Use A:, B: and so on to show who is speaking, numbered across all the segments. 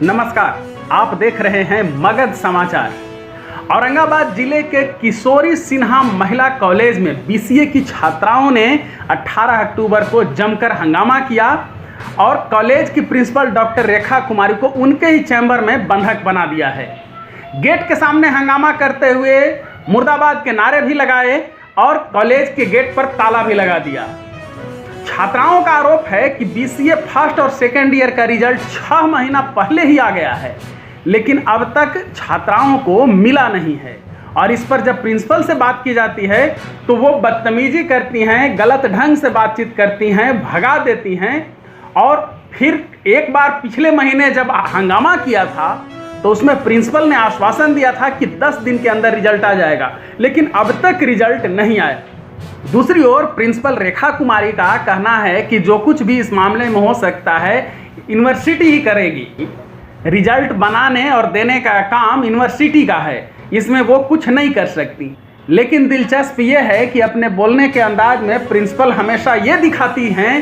A: नमस्कार, आप देख रहे हैं मगध समाचार। औरंगाबाद जिले के किशोरी सिन्हा महिला कॉलेज में बीसीए की छात्राओं ने 18 अक्टूबर को जमकर हंगामा किया और कॉलेज की प्रिंसिपल डॉक्टर रेखा कुमारी को उनके ही चैम्बर में बंधक बना दिया है। गेट के सामने हंगामा करते हुए मुर्दाबाद के नारे भी लगाए और कॉलेज के गेट पर ताला भी लगा दिया। छात्राओं का आरोप है कि बीसीए फर्स्ट और सेकेंड ईयर का रिजल्ट 6 महीना पहले ही आ गया है, लेकिन अब तक छात्राओं को मिला नहीं है। और इस पर जब प्रिंसिपल से बात की जाती है तो वो बदतमीजी करती हैं, गलत ढंग से बातचीत करती हैं, भगा देती हैं। और फिर एक बार पिछले महीने जब हंगामा किया था तो उसमें प्रिंसिपल ने आश्वासन दिया था कि 10 दिन के अंदर रिजल्ट आ जाएगा, लेकिन अब तक रिजल्ट नहीं आया। दूसरी ओर प्रिंसिपल रेखा कुमारी का कहना है कि जो कुछ भी इस मामले में हो सकता है यूनिवर्सिटी ही करेगी। रिजल्ट बनाने और देने का काम यूनिवर्सिटी का है, इसमें वो कुछ नहीं कर सकती। लेकिन दिलचस्प ये है कि अपने बोलने के अंदाज में प्रिंसिपल हमेशा ये दिखाती हैं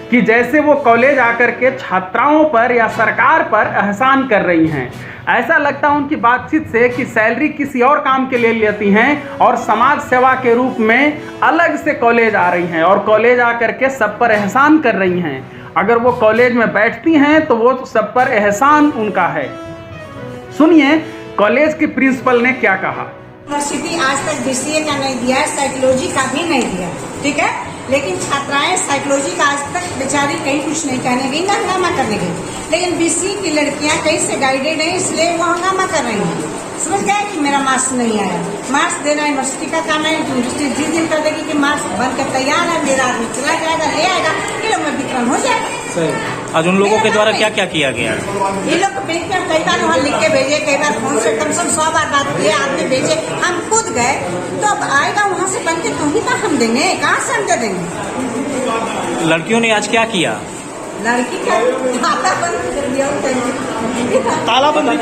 A: कि जैसे वो कॉलेज आकर के छात्राओं पर या सरकार पर एहसान कर रही हैं। ऐसा लगता है उनकी बातचीत से कि सैलरी किसी और काम के लिए लेती हैं और समाज सेवा के रूप में अलग से कॉलेज आ रही हैं और कॉलेज आकर के सब पर एहसान कर रही हैं। अगर वो कॉलेज में बैठती हैं तो वो सब पर एहसान उनका है। सुनिए कॉलेज के प्रिंसिपल ने क्या कहा।
B: यूनिवर्सिटी आज तक बीसीए का नहीं दिया है, साइकोलॉजी का भी नहीं दिया, ठीक है। लेकिन छात्राएं साइकोलॉजी का आज तक बेचारी कहीं कुछ नहीं कहने गई, ना हंगामा करने गई। लेकिन बीसीए की लड़कियां कहीं से गाइडेड है, इसलिए वो हंगामा कर रही हैं। समझ गए कि मेरा मार्क्स नहीं आया। मार्क्स देना यूनिवर्सिटी का काम है। यूनिवर्सिटी जिस दिन कर देगी कि मार्क्स बन कर तैयार है, मेरा आदमी चला जाएगा, ले आएगा, ये लोग में वितरण हो जाएगा।
C: आज उन लोगों के द्वारा क्या क्या किया गया?
B: ये लोग को भेज कर कई बार वहाँ लिख के भेजे, कई बार फोन से कम से कम 100 बार बात किए, आदमी भेजे, हम खुद गए। तो अब आएगा वहाँ से बन के तो ही तो हम देंगे, कहाँ से हम दे देंगे।
C: लड़कियों ने आज क्या किया?
B: लड़की का ताला बंद कर दिया,
C: तालाबंदी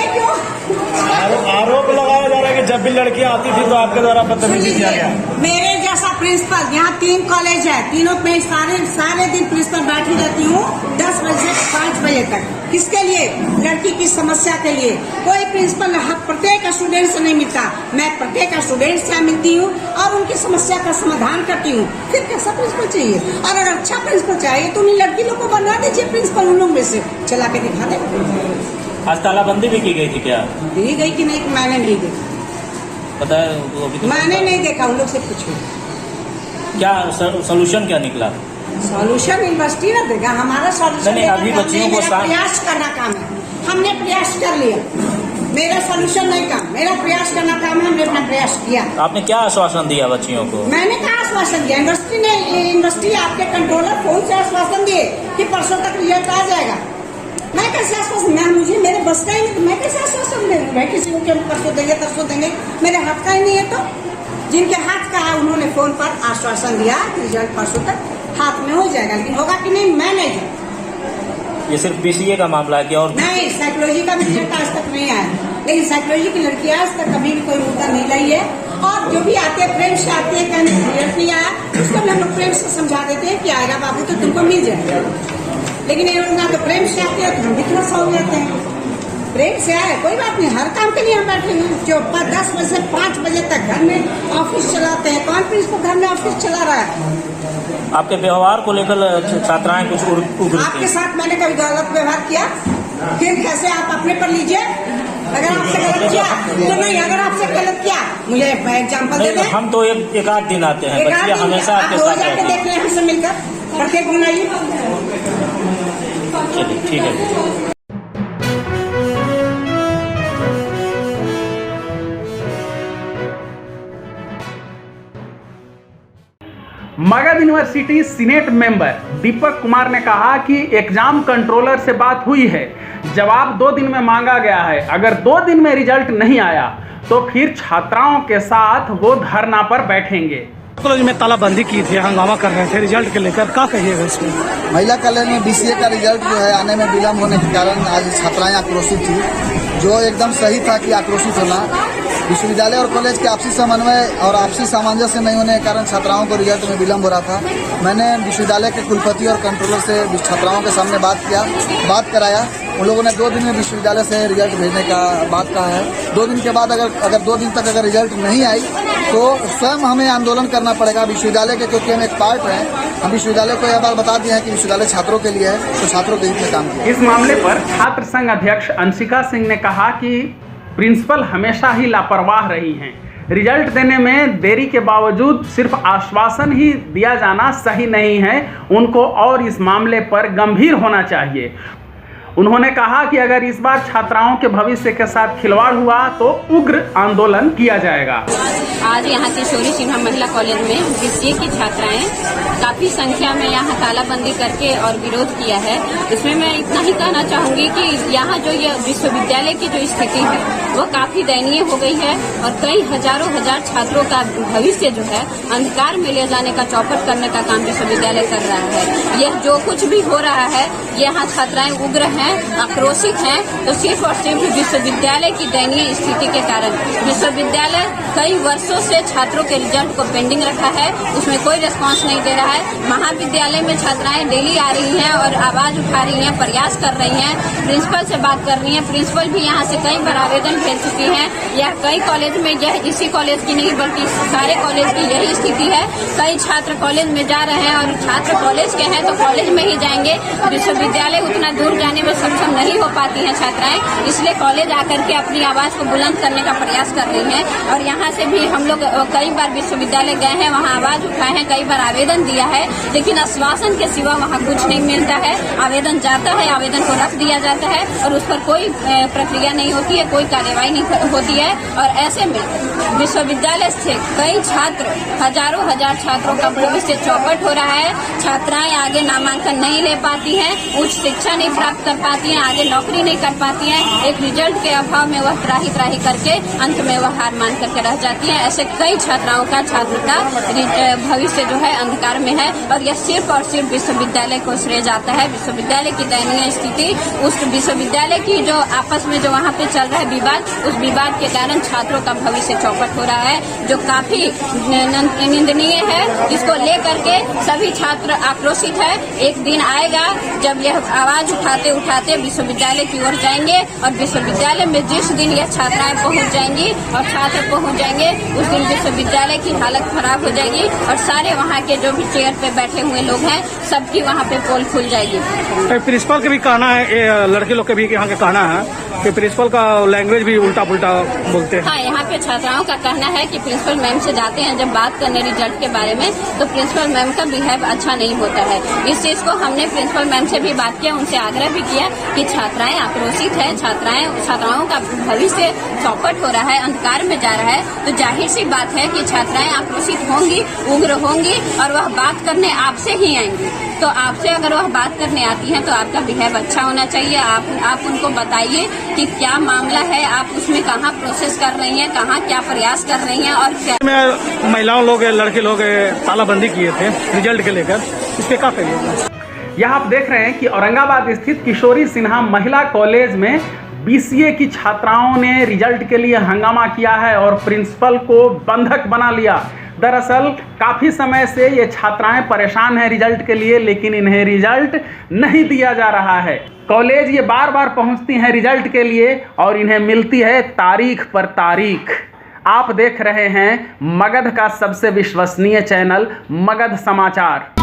B: क्यों
D: आरोप लगाया जा रहा है कि जब भी लड़कियां आती थी तो आपके द्वारा बदतमीजी किया गया।
B: मेरे जैसा प्रिंसिपल, यहाँ 3 कॉलेज है, तीनों में सारे दिन प्रिंसिपल बैठी रहती हूँ 10 बजे से 5 बजे तक। किसके लिए? लड़की की समस्या के लिए। कोई प्रिंसिपल प्रत्येक स्टूडेंट से नहीं मिलता, मैं प्रत्येक स्टूडेंट से मिलती हूँ और उनकी समस्या का समाधान करती हूँ। फिर कैसा प्रिंसिपल चाहिए? और अगर अच्छा प्रिंसिपल चाहिए तो उन्हीं लड़की लोग को बना दीजिए प्रिंसिपल, उन लोग में से चला के दिखा दे।
C: आज तालाबंदी भी की गई थी क्या?
B: दी गई कि नहीं मैंने नहीं देखा,
C: पता है
B: मैंने नहीं देखा, उन लोग से पूछो।
C: क्या सोल्यूशन क्या निकला?
B: सॉल्यूशन यूनिवर्सिटी ना देगा, हमारा सॉल्यूशन
C: नहीं, अभी बच्चियों को
B: प्रयास करना काम है। हमने प्रयास कर लिया, मेरा सॉल्यूशन नहीं काम, मेरा प्रयास करना काम है। हमने अपना प्रयास किया।
C: आपने क्या आश्वासन दिया बच्चियों को?
B: मैंने कहा आश्वासन दिया, यूनिवर्सिटी आपके कंट्रोलर फोन से आश्वासन दिए कि परसों तक रिजल्ट आ जाएगा। मैं कैसे आश्वासन, मुझे मेरे बस का ही नहीं तो मैं कैसे आश्वासन दे? मैं किसी को क्या परसों देंगे तरसों देंगे, मेरे हाथ का ही नहीं है। तो जिनके हाथ का है उन्होंने फोन पर आश्वासन दिया कि रिजल्ट परसों तक हाथ में हो जाएगा, लेकिन होगा कि नहीं मैं नहीं जानती।
C: ये सिर्फ बीसीए का मामला है क्या? और
B: नहीं, साइकोलॉजी का भी रिजल्ट आज तक नहीं आया, लेकिन साइकोलॉजी की लड़की आज तक कभी भी कोई मुद्दा नहीं लाई है। और जो भी आते हैं प्रेम से आते हैं, कहने रिजल्ट नहीं आया, उसको हम लोग प्रेम से समझा देते हैं कि आएगा बाबू तो तुमको मिल जाएगा। लेकिन ये लोग ना तो प्रेम से आते हैं तो हम भी थोड़ा सा हो जाते हैं। प्रेम से आए कोई बात नहीं, हर काम के लिए हम बैठे हैं। जो 10 बजे से 5 बजे तक घर में ऑफिस चलाते हैं, कौन प्रिंसिपल घर में ऑफिस चला रहा है?
C: आपके व्यवहार को लेकर छात्राएं कुछ उग्र
B: आपके साथ मैंने कभी गलत व्यवहार किया? फिर कैसे आप अपने पर लीजिए। अगर आपसे गलत किया तो नहीं, अगर आपसे गलत किया मुझे एग्जाम्पल दे दें।
C: हम तो एक आध दिन आते हैं, बच्चियां हमेशा आपके साथ रहती हैं।
B: देख लें हमसे मिलकर, प्रत्येक दिन आइए।
C: चलिए ठीक है।
A: Magadh university senate member Deepak Kumar ने कहा कि एग्जाम कंट्रोलर से बात हुई है, जवाब 2 दिन में मांगा गया है। अगर 2 दिन में रिजल्ट नहीं आया तो फिर छात्राओं के साथ वो धरना पर बैठेंगे।
D: कॉलेज में तालाबंदी की थी, हंगामा कर रहे थे रिजल्ट के लेकर, क्या कहिएगा इसमें?
E: महिला कॉलेज में बीसीए का रिजल्ट जो है आने में विलम्ब होने के कारण आज छात्राएं आक्रोशित थी, जो एकदम सही था कि आक्रोशित होना। विश्वविद्यालय और कॉलेज के आपसी समन्वय और आपसी सामंजस्य नहीं होने के कारण छात्राओं को रिजल्ट में विलम्ब हो रहा था। मैंने विश्वविद्यालय के कुलपति और कंट्रोलर से छात्राओं के सामने बात कराया उन लोगों ने 2 दिन में विश्वविद्यालय से रिजल्ट भेजने का बात कहा है। 2 दिन के बाद अगर 2 दिन तक अगर रिजल्ट नहीं आई तो स्वयं हमें आंदोलन करना पड़ेगा विश्वविद्यालय के, क्योंकि हम एक पार्ट हैं। हम विश्वविद्यालय को यह बात बता दिए हैं कि विश्वविद्यालय छात्रों के लिए है, तो छात्रों के हित में काम किया।
A: इस मामले पर छात्र संघ अध्यक्ष अंशिका सिंह ने कहा कि प्रिंसिपल हमेशा ही लापरवाह रही हैं। रिजल्ट देने में देरी के बावजूद सिर्फ आश्वासन ही दिया जाना सही नहीं है, उनको और इस मामले पर गंभीर होना चाहिए। उन्होंने कहा कि अगर इस बार छात्राओं के भविष्य के साथ खिलवाड़ हुआ तो उग्र आंदोलन किया जाएगा।
F: आज यहाँ किशोरी सिन्हा महिला कॉलेज में बीसीए की छात्राएं काफी संख्या में यहाँ तालाबंदी करके और विरोध किया है। इसमें मैं इतना ही कहना चाहूंगी कि यहाँ जो ये विश्वविद्यालय की जो स्थिति है वो काफी दयनीय हो गई है और कई हजारों हजार छात्रों का भविष्य जो है अंधकार में ले जाने का, चौपट करने का काम विश्वविद्यालय कर रहा है। यह जो कुछ भी हो रहा है, यहाँ छात्राएं उग्र हैं, आक्रोशित हैं, तो सिर्फ और सिर्फ विश्वविद्यालय की दयनीय स्थिति के कारण। विश्वविद्यालय कई वर्षों से छात्रों के रिजल्ट को पेंडिंग रखा है, उसमें कोई रिस्पांस नहीं दे रहा है। महाविद्यालय में छात्राएं डेली आ रही हैं और आवाज उठा रही हैं, प्रयास कर रही हैं, प्रिंसिपल से बात कर रही हैं। प्रिंसिपल भी यहाँ से कई बार आवेदन भेज चुकी हैं। यह कई कॉलेज में, यह इसी कॉलेज की नहीं बल्कि सारे कॉलेज की यही स्थिति है। कई छात्र कॉलेज में जा रहे हैं और छात्र कॉलेज के हैं तो कॉलेज में ही जाएंगे। विश्वविद्यालय उतना दूर जाने में सक्षम नहीं हो पाती हैं छात्राएं, इसलिए कॉलेज आकर के अपनी आवाज को बुलंद करने का प्रयास कर रही हैं। और यहाँ से भी हम लोग कई बार विश्वविद्यालय गए हैं, वहाँ आवाज उठाए हैं, कई बार आवेदन दिया है, लेकिन आश्वासन के सिवा वहाँ कुछ नहीं मिलता है। आवेदन जाता है, आवेदन को रख दिया जाता है और उस पर कोई प्रक्रिया नहीं होती है, कोई कार्यवाही नहीं होती है। और ऐसे में विश्वविद्यालय से कई छात्र, हजारों हजार छात्रों का भविष्य चौपट हो रहा है। छात्राएं आगे नामांकन नहीं ले पाती हैं, उच्च शिक्षा नहीं प्राप्त कर पाती हैं, आगे नौकरी नहीं कर पाती हैं। एक रिजल्ट के अभाव में वह त्राही त्राही करके अंत में वह हार मान करके रह जाती हैं। ऐसे कई छात्राओं का, छात्र का भविष्य जो है अंधकार में है और यह सिर्फ और सिर्फ विश्वविद्यालय को श्रेय जाता है। विश्वविद्यालय की दयनीय स्थिति, उस विश्वविद्यालय की जो आपस में जो वहाँ पे चल रहा है विवाद, उस विवाद के कारण छात्रों का भविष्य चौपट हो रहा है, जो काफी निंदनीय है। इसको लेकर के सभी छात्र आक्रोशित है। एक दिन आएगा जब यह आवाज उठाते उठाते विश्वविद्यालय की ओर जाएंगे और विश्वविद्यालय में जिस दिन यह छात्राएं पहुंच जाएंगी और छात्र पहुंच जाएंगे, उस दिन विश्वविद्यालय की हालत खराब हो जाएगी और सारे वहाँ के जो भी चेयर पे बैठे हुए लोग हैं सबकी वहाँ पे पोल खुल जाएगी।
D: प्रिंसिपल के भी कहना है, लड़के लोग के भी यहाँ के कहना है कि प्रिंसिपल का लैंग्वेज भी उल्टा पुल्टा बोलते हैं।
F: हाँ, यहाँ पे छात्राओं का कहना है कि प्रिंसिपल मैम से जाते हैं जब बात करने रिजल्ट के बारे में, तो प्रिंसिपल मैम का बिहेव अच्छा नहीं होता है। इस चीज को हमने प्रिंसिपल मैम से भी बात किया, उनसे आग्रह भी किया कि छात्राएं आक्रोशित है, छात्राओं का भविष्य चौपट हो रहा है, अंधकार में जा रहा है, तो जाहिर सी बात है कि छात्राएं आक्रोशित होंगी, उग्र होंगी और वह बात करने आपसे ही आएंगी। तो आपसे अगर वह बात करने आती हैं तो आपका बिहेव अच्छा होना चाहिए। आप उनको बताइए कि क्या मामला है, आप उसमें कहाँ प्रोसेस कर रही हैं, कहाँ क्या प्रयास कर रही हैं और क्या।
D: महिलाओं लोग, लड़के लोग तालाबंदी किए थे रिजल्ट के लेकर, इसके क्या कहिए?
A: यहाँ आप देख रहे हैं कि औरंगाबाद स्थित किशोरी सिन्हा महिला कॉलेज में बीसीए की छात्राओं ने रिजल्ट के लिए हंगामा किया है और प्रिंसिपल को बंधक बना लिया। दरअसल काफ़ी समय से ये छात्राएं परेशान हैं रिजल्ट के लिए, लेकिन इन्हें रिजल्ट नहीं दिया जा रहा है। कॉलेज ये बार बार पहुंचती हैं रिजल्ट के लिए और इन्हें मिलती है तारीख पर तारीख। आप देख रहे हैं मगध का सबसे विश्वसनीय चैनल मगध समाचार।